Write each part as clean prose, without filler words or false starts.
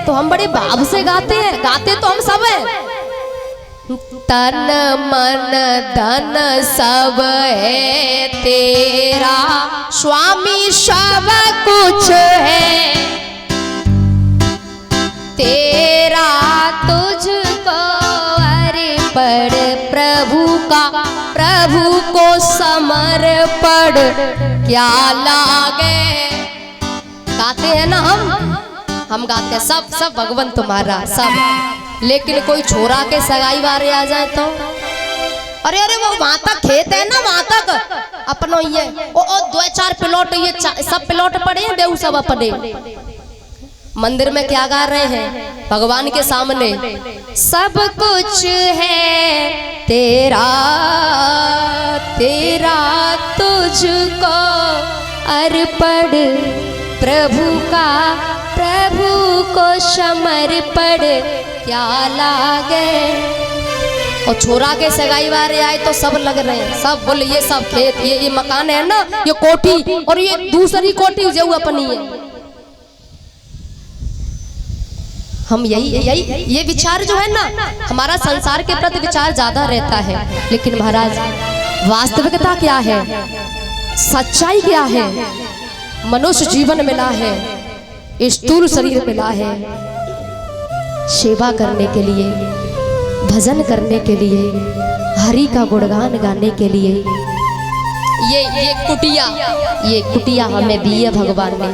तो हम बड़े भाव से गाते हैं, गाते तो हम सब हैं। तन मन धन सब है तेरा स्वामी, सब कुछ है तेरा, तुझको अर्पण प्रभु का, प्रभु को समर्पण क्या लागे। गाते हैं ना हम गाते हैं सब भगवान तुम्हारा सब। लेकिन कोई छोरा के सगाई वारे आ जाए तो अरे वो वहां तक खेत है ना, वहां तक अपनो ये ओ 2-4 प्लॉट, ये सब प्लॉट पड़े हैं बेऊ सब अपने। मंदिर में क्या गा रहे हैं भगवान के सामने, सब कुछ है तेरा तेरा, तुझको अर्पण प्रभु का, प्रभु को समर्पण क्या लागे। और छोरा के सगाई वाले आए तो सब लग रहे हैं, सब बोले ये सब खेत, ये मकान है ना, ये कोठी, और ये दूसरी कोठी जो अपनी है। हम यही ये विचार जो है ना, हमारा संसार के प्रति विचार ज्यादा रहता है। लेकिन महाराज वास्तविकता क्या है, सच्चाई क्या है। मनुष्य जीवन मिला है, स्थूल शरीर मिला है सेवा करने के लिए, भजन करने के लिए, हरि का गुणगान गाने के लिए। ये कुटिया हमें दी है भगवान ने,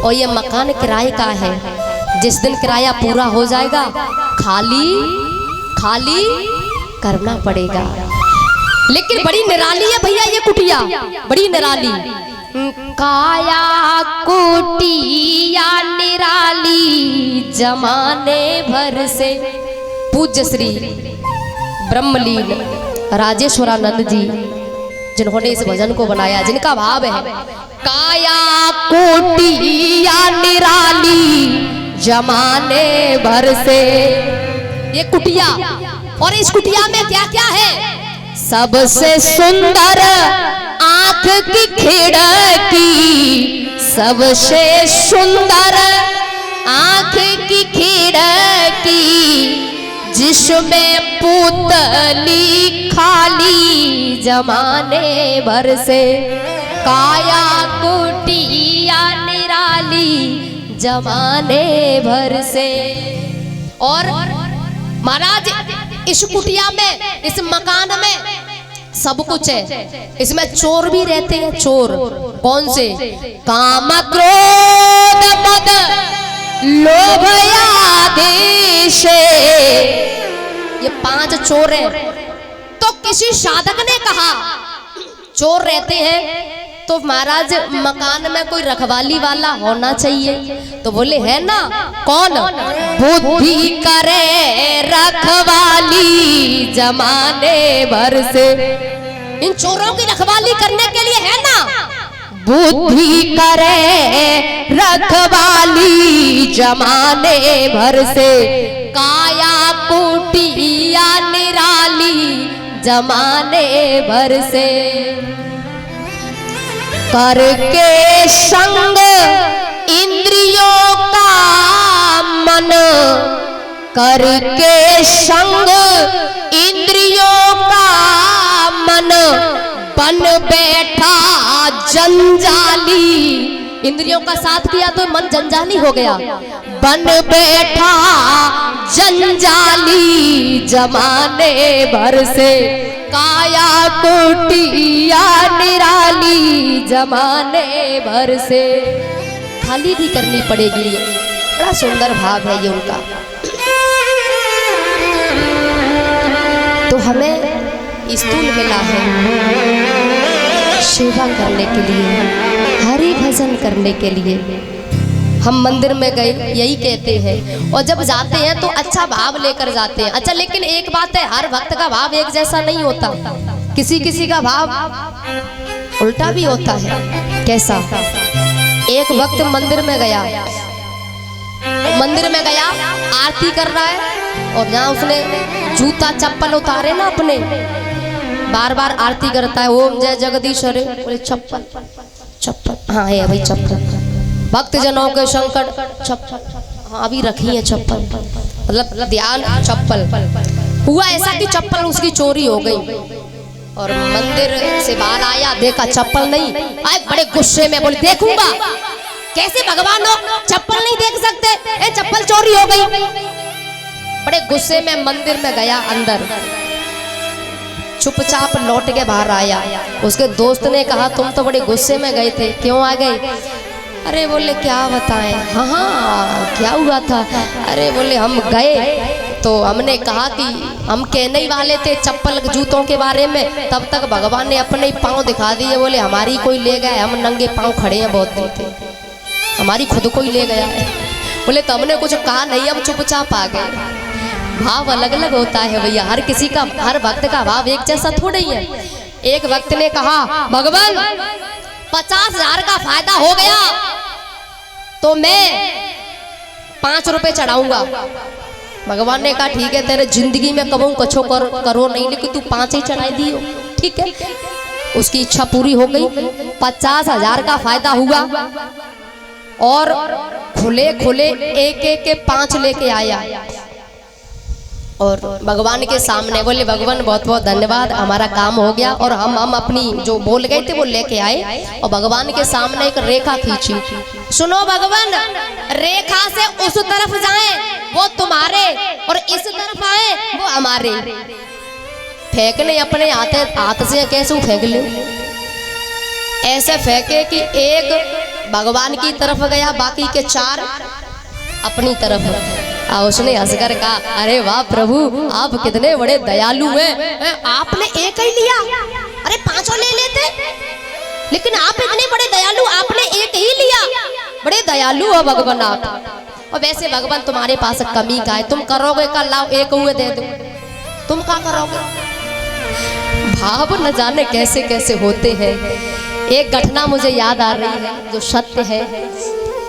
और ये मकान किराए का है। जिस दिन किराया पूरा हो जाएगा खाली करना पड़ेगा। लेकिन बड़ी निराली है भैया ये कुटिया, बड़ी निराली। काया कुटिया निराली जमाने भर से। पूज्य श्री ब्रह्मलीन राजेश्वरानंद जी जिन्होंने इस भजन को बनाया, जिनका भाव है काया कुटिया निराली जमाने भर से। ये कुटिया, और इस कुटिया में क्या क्या है, सबसे सुंदर आंख की खिड़की, सबसे सुंदर आंख की खिड़की, जिसमें पुतली खाली जमाने भर से। काया कुटिया निराली जमाने भर से। और महाराज इस कुटिया में, इस मकान में सब कुछ है। इसमें चोर भी रहते हैं, चोर कौन से, काम क्रोध मद लोभ आदेश, ये 5 चोर हैं। तो किसी साधक ने कहा चोर रहते हैं तो महाराज मकान में कोई रखवाली वाला होना चाहिए। तो बोले है ना, कौन, बुद्धि करे रखवाली जमाने भर से। इन चोरों की रखवाली करने के लिए है ना, बुद्धि करे रखवाली जमाने भर से। काया कुटिया निराली जमाने भर से। करके संग इंद्रियों का मन, करके संग इंद्रियों का मन, बन बैठा जंजाली। इंद्रियों का साथ किया तो मन जंजाली हो गया। बन बैठा जंजाली जमाने भर से। काया कुटिया निराली जमाने भर से। खाली भी करनी पड़ेगी। बड़ा सुंदर भाव है ये उनका। तो हमें स्थूल मिला है सेवा करने के लिए, हरि भजन करने के लिए। हम मंदिर में गए यही कहते हैं, और जब जाते हैं तो अच्छा भाव लेकर जाते हैं। अच्छा, लेकिन एक बात है, हर भक्त का भाव एक जैसा नहीं होता। किसी किसी का भाव उल्टा भी होता है। कैसा? एक भक्त मंदिर में गया, आरती कर रहा है, और जहाँ उसने जूता चप्पल उतारे ना अपने, बार बार आरती करता है, ओम जय जगदीश हरे। बोले चप्पल, हाँ है भाई चप्पल। भक्त जनों के संकट हाँ अभी रखी है चप्पल, मतलब ध्यान चप्पल। हुआ ऐसा कि चप्पल उसकी चोरी हो गई और मंदिर से बाहर आया, देखा चप्पल नहीं, आए बड़े गुस्से में बोले देखूंगा, कैसे भगवान हो चप्पल नहीं देख सकते, ए चप्पल चोरी हो गई। बड़े गुस्से में मंदिर में गया अंदर, चुपचाप लौट के बाहर आया। उसके दोस्त ने कहा तुम तो बड़े गुस्से में गए थे, क्यों आ गए? अरे बोले क्या बताएं, हाँ क्या हुआ था? अरे बोले हम गए तो हमने कहा कि हम कहने ही वाले थे चप्पल जूतों के बारे में, तब तक भगवान ने अपने पाँव दिखा दिए। बोले हमारी कोई ले गया, हम नंगे पाँव खड़े हैं बहुत दिन थे, हमारी खुद को ही ले गया है। बोले तो हमने कुछ कहा नहीं, अब चुपचाप आ गए। भाव अलग अलग होता है भैया, हर किसी का, हर भक्त का भाव एक जैसा थोड़ा ही है। एक भक्त ने कहा भगवान 50,000 का फायदा हो गया तो मैं 5 रुपए चढ़ाऊंगा। भगवान ने कहा ठीक है, तेरे जिंदगी में कबू कछो करो नहीं, लेकिन तू 5 ही चढ़ाई दियो, ठीक है। उसकी इच्छा पूरी हो गई, 50,000 का फायदा हुआ और खुले खुले एक एक के 5 लेके आया और भगवान के सामने बोले भगवान बहुत बहुत धन्यवाद, हमारा काम हो गया। और हम अपनी जो बोल गए थे वो लेके आए और भगवान के सामने एक रेखा खींची। सुनो भगवान, रेखा से उस तरफ जाए वो तुम्हारे और इस तरफ आए वो हमारे। फेंकने अपने हाथ से कैसे फेंक ले, ऐसे फेंके कि एक भगवान की तरफ गया, बाकी के 4 अपनी तरफ। उसने हंसकर कहा अरे वाह प्रभु, आप कितने बड़े दयालु हैं, आपने एक ही लिया, अरे 5 ले लेते, लेकिन आप इतने बड़े दयालु, आपने एक ही लिया, बड़े दयालु हो भगवान आप। और वैसे भगवान तुम्हारे पास कमी का है, तुम करोगे का लाओ, एक हुए दे दो, तुम क्या करोगे? भाव न जाने कैसे कैसे होते हैं। एक घटना मुझे याद आ रही है जो सत्य है।